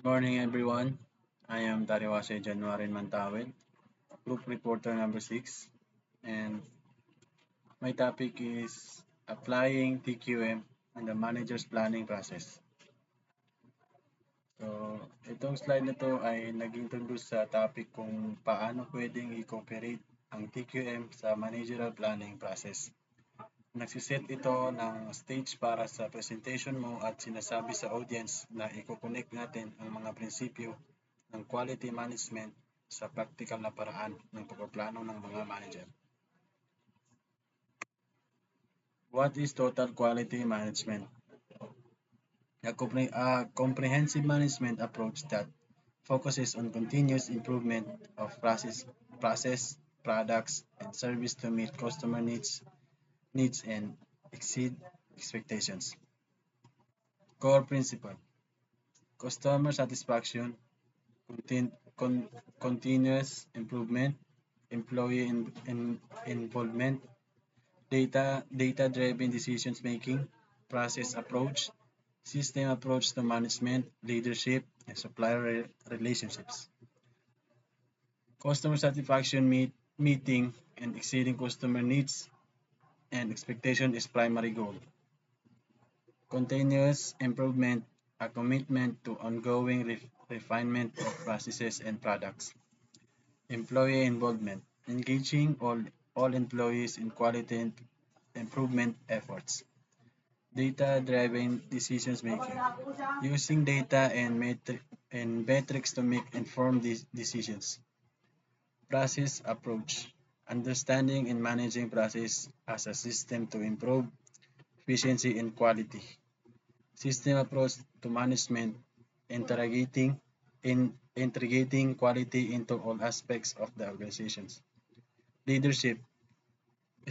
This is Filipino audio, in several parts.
Morning everyone. I am Tariwase Januarin Mantawid, Group Reporter number 6, and my topic is applying TQM and the manager's planning process. So, itong slide na to ay nag-introduce sa topic kung paano pwedeng i-cooperate ang TQM sa managerial planning process. Nagsiset ito ng stage para sa presentation mo at sinasabi sa audience na i-connect natin ang mga prinsipyo ng quality management sa practical na paraan ng pagpaplano ng mga manager. What is total quality management? A comprehensive management approach that focuses on continuous improvement of process, products, and service to meet customer needs and exceed expectations. Core principle: customer satisfaction, continuous improvement, employee involvement, data-driven decisions making, process approach, system approach to management, leadership, and supplier relationships. Customer satisfaction meeting and exceeding customer needs and expectation is primary goal. Continuous improvement, a commitment to ongoing refinement of processes and products. Employee involvement, engaging all employees in quality improvement efforts. Data-driven decisions making, using data and metrics to make informed decisions. Process approach, understanding and managing process as a system to improve efficiency and quality. System approach to management, integrating quality into all aspects of the organizations. Leadership,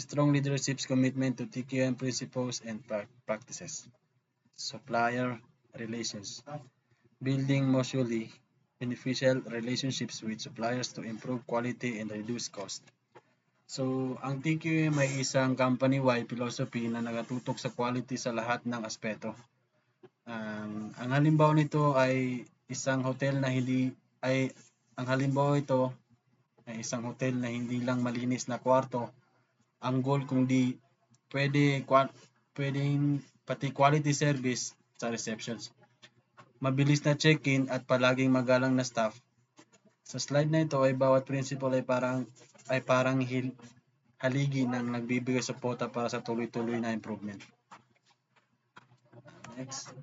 strong leadership's commitment to TQM principles and practices. Supplier relations, building mutually beneficial relationships with suppliers to improve quality and reduce cost. So, ang TQM ay isang company-wide philosophy na nagatutok sa quality sa lahat ng aspeto. Ang halimbawa nito ay isang hotel na hindi ay ang halimbawa ito ay isang hotel na hindi lang malinis na kwarto ang goal kundi pwedeng pati quality service sa receptions. Mabilis na check-in at palaging magalang na staff. Sa slide na ito ay bawat principle ay parang haligi ng nagbibigay suporta para sa tuloy-tuloy na improvement. Next.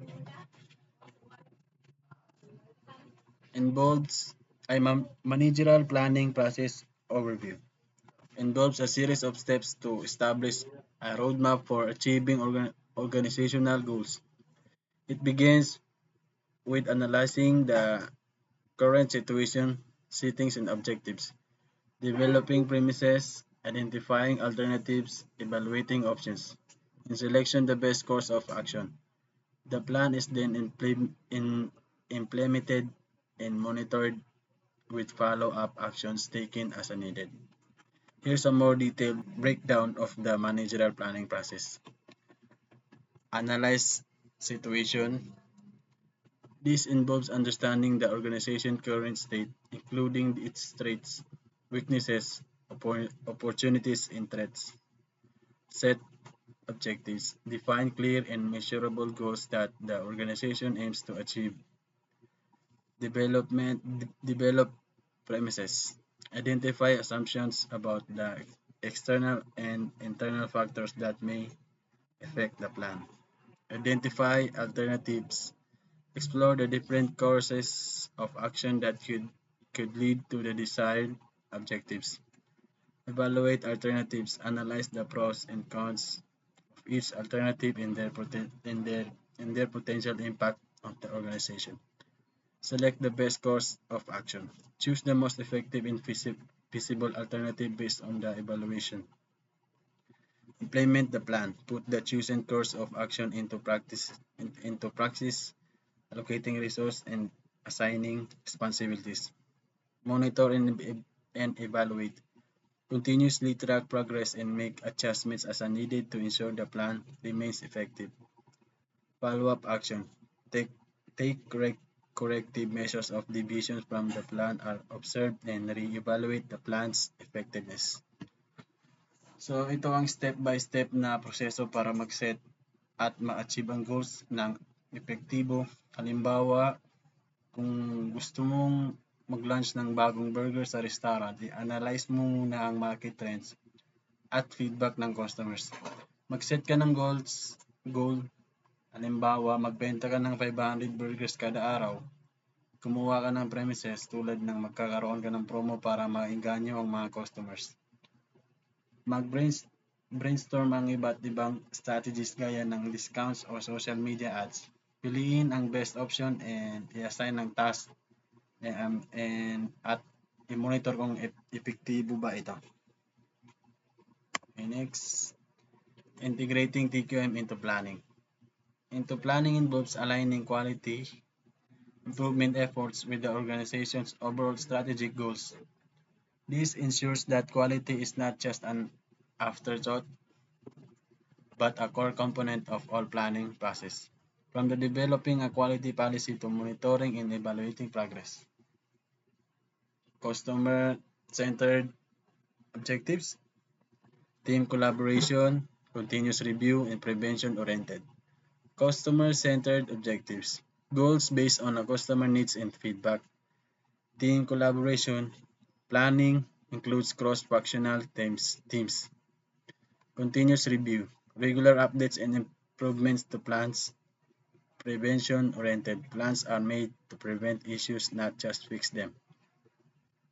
Involves a managerial planning process overview. Involves a series of steps to establish a roadmap for achieving organizational goals. It begins with analyzing the current situation, settings, and objectives, developing premises, identifying alternatives, evaluating options, and selection the best course of action. The plan is then implemented and monitored with follow-up actions taken as needed. Here's a more detailed breakdown of the managerial planning process. Analyze situation. This involves understanding the organization's current state, including its strengths, weaknesses, opportunities, and threats. Set objectives. Define clear and measurable goals that the organization aims to achieve. Develop premises. Identify assumptions about the external and internal factors that may affect the plan. Identify alternatives. Explore the different courses of action that could lead to the desired objectives. Evaluate alternatives. Analyze the pros and cons of each alternative and their potential impact on the organization. Select the best course of action. Choose the most effective and feasible alternative based on the evaluation. Implement the plan. Put the chosen course of action into practice, allocating resources and assigning responsibilities. Monitor and evaluate. Continuously track progress and make adjustments as needed to ensure the plan remains effective. Follow-up action. Take corrective measures of deviations from the plan are observed and re-evaluate the plan's effectiveness. So ito ang step-by-step na proseso para mag-set at ma-achieve ang goals ng epektibo. Halimbawa, kung gusto mong mag-launch ng bagong burger sa restaurant, i-analyze mo muna ang market trends at feedback ng customers. Mag-set ka ng goal. Halimbawa, magbenta ka ng 500 burgers kada araw. Kumuha ka ng premises tulad ng magkakaroon ka ng promo para maengganyo ang mga customers. Mag-brainstorm ang iba't ibang strategies gaya ng discounts o social media ads. Piliin ang best option and i-assign ng task at i-monitor kung epektibo ba ito. Okay, next, integrating TQM into planning. Into planning involves aligning quality improvement efforts with the organization's overall strategic goals. This ensures that quality is not just an afterthought, but a core component of all planning process, from the developing a quality policy to monitoring and evaluating progress. Customer-centered objectives, team collaboration, continuous review, and prevention-oriented. Customer-centered objectives, goals based on a customer needs and feedback. Team collaboration, planning includes cross-functional teams. Continuous review, regular updates and improvements to plans. Prevention-oriented, plans are made to prevent issues, not just fix them.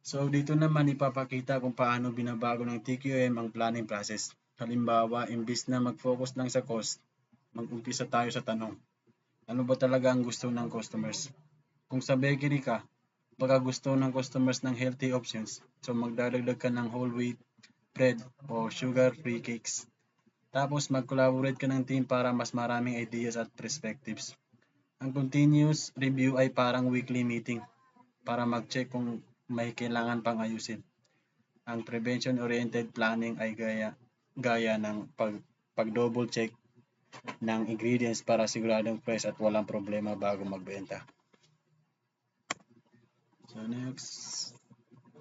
So dito naman ipapakita kung paano binabago ng TQM ang planning process. Halimbawa, imbis na mag-focus lang sa cost, mag-umpisa tayo sa tanong. Ano ba talaga ang gusto ng customers? Kung sa bakery ka, baka gusto ng customers ng healthy options. So magdadagdag ka ng whole wheat bread o sugar-free cakes. Tapos mag-collaborate ka ng team para mas maraming ideas at perspectives. Ang continuous review ay parang weekly meeting para mag-check kung may kailangan pang ayusin. Ang prevention-oriented planning ay gaya ng pag-double check ng ingredients para siguradong fresh at walang problema bago magbenta. So next,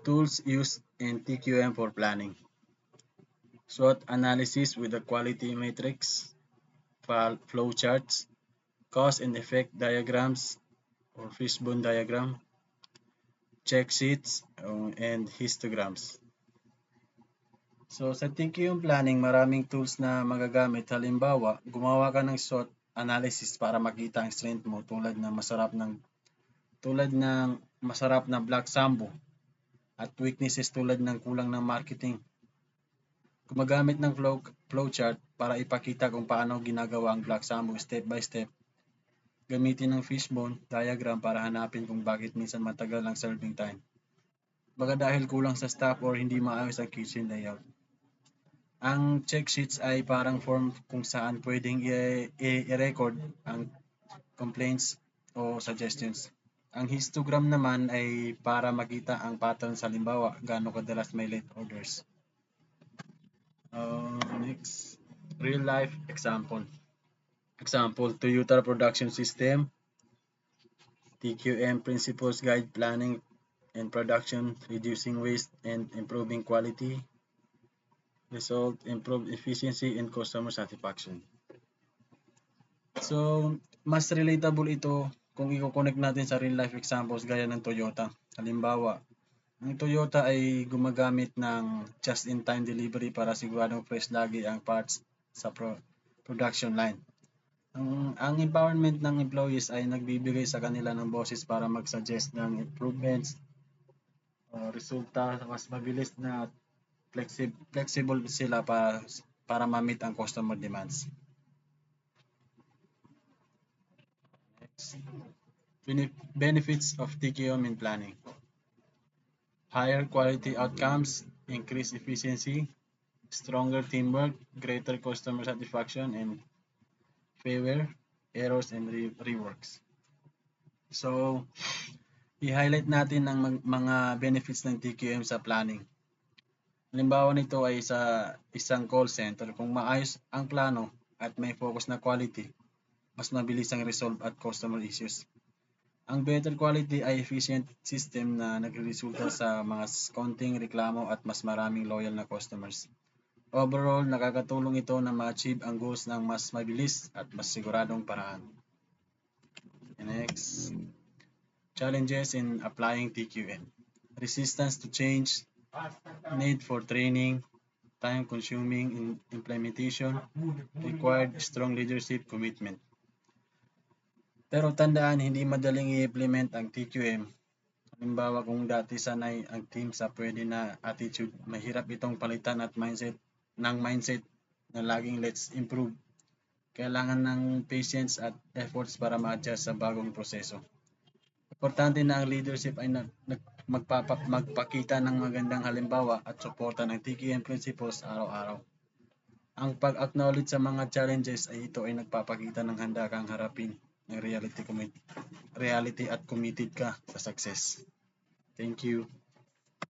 tools used in TQM for planning. SWOT analysis with the quality matrix, flow charts, cause and effect diagrams or fishbone diagram, check sheets, and histograms. So sa TQM planning, maraming tools na magagamit. Halimbawa, gumawa ka ng SWOT analysis para makita ang strength mo tulad ng masarap na Black Sambo at weaknesses tulad ng kulang ng marketing. Gumagamit ng flowchart para ipakita kung paano ginagawa ang Black Sambo step by step. Gamitin ng fishbone diagram para hanapin kung bakit minsan matagal ang serving time. Baka dahil kulang sa staff or hindi maayos ang kitchen layout. Ang check sheets ay parang form kung saan pwedeng i-record ang complaints o suggestions. Ang histogram naman ay para makita ang pattern sa halimbawa, gaano kadalas may late orders. Next, real life example. Example, Toyota production system, TQM principles guide planning and production, reducing waste and improving quality. Result, improved efficiency and customer satisfaction. So, mas relatable ito kung i-connect natin sa real life examples gaya ng Toyota. Halimbawa, ang Toyota ay gumagamit ng just-in-time delivery para siguradong fresh lagi ang parts sa production line. Ang empowerment ng employees ay nagbibigay sa kanila ng boses para mag-suggest ng improvements, resulta mas mabilis na flexible sila para ma-meet ang customer demands. Next, benefits of TQM in planning. Higher quality outcomes, increased efficiency, stronger teamwork, greater customer satisfaction, and fewer errors and reworks. So, i-highlight natin ang mga benefits ng TQM sa planning. Halimbawa nito ay sa isang call center. Kung maayos ang plano at may focus na quality, mas mabilis ang resolve at customer issues. Ang better quality ay efficient system na nagreresulta sa mas konting reklamo at mas maraming loyal na customers. Overall, nakakatulong ito na ma-achieve ang goals ng mas mabilis at mas siguradong paraan. Next, challenges in applying TQM. Resistance to change, need for training, time-consuming implementation, required strong leadership commitment. Pero tandaan, hindi madaling i-implement ang TQM. Halimbawa, kung dati sanay ang team sa pwede na attitude, mahirap itong palitan at mindset na laging let's improve. Kailangan ng patience at efforts para ma-adjust sa bagong proseso. Importante na ang leadership ay magpakita ng magandang halimbawa at suporta ng TQM principles araw-araw. Ang pag-acknowledge sa mga challenges ay ito ay nagpapakita ng handa kang harapin ng reality at committed ka sa success. Thank you.